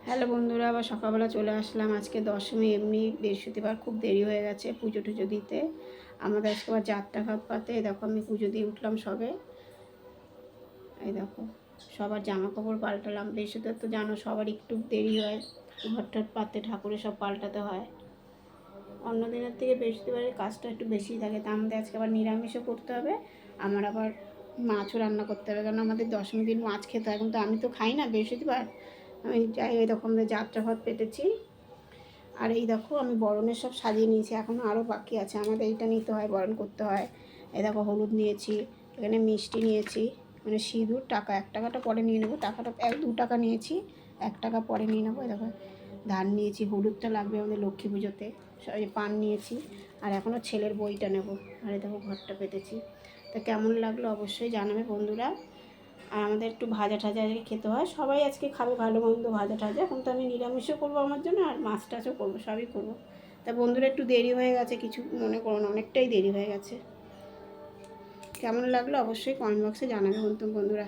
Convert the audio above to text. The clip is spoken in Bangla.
হ্যালো বন্ধুরা, আবার সকালবেলা চলে আসলাম। আজকে দশমী, এমনি বৃহস্পতিবার খুব দেরি হয়ে গেছে পুজো টুজো দিতে। আমাদের আজকে আবার যাত্রা ঘাট পাতে। দেখো আমি পুজো দিয়ে উঠলাম সবে। এই দেখো সবার জামা কাপড় পাল্টালাম। বৃহস্পতিবার তো জানো সবার একটু দেরি হয়, ঘর টর পাতে ঠাকুরের সব পাল্টাতে হয়। অন্য দিনের থেকে বৃহস্পতিবারের কাজটা একটু বেশিই থাকে। তা আমাদের আজকে আবার নিরামিষও করতে হবে। আমার আবার মাছও রান্না করতে হবে, কারণ আমাদের দশমী দিন মাছ খেতে হয়। কিন্তু আমি তো খাই না বৃহস্পতিবার। আমি যাই, ওই রকম যাত্রা ভাত পেতেছি। আর এই দেখো আমি বরণের সব সাজিয়ে নিয়েছি, এখনও আরও বাকি আছে। আমাদের এইটা নিতে হয়, বরণ করতে হয়। এই দেখো হলুদ নিয়েছি, এখানে মিষ্টি নিয়েছি, মানে সিঁদুর, টাকা 1 টাকাটা পরে নিয়ে নেবো। টাকাটা 2 টাকা নিয়েছি, 1 টাকা পরে নিয়ে নেবো। এই দেখো ধান নিয়েছি, হলুদটা লাগবে আমাদের লক্ষ্মী পুজোতে। এই পান নিয়েছি, আর এখনও ছেলের বইটা নেবো। আর এই দেখো ঘরটা পেতেছি। তা কেমন লাগলো অবশ্যই জানাবে বন্ধুরা। আর আমাদের একটু ভাজা টাজা আজকে খেতে হয়, সবাই আজকে খাবে ভালো মন্দ ভাজা টাজা। এখন তো আমি নিরামিষও করবো আমার জন্য, আর মাছ টাছও করবো, সবই করবো। তা বন্ধুরা একটু দেরি হয়ে গেছে, কিছু মনে করো না, অনেকটাই দেরি হয়ে গেছে। কেমন লাগলো অবশ্যই কমেন্ট বক্সে জানাবে বন্ধুরা।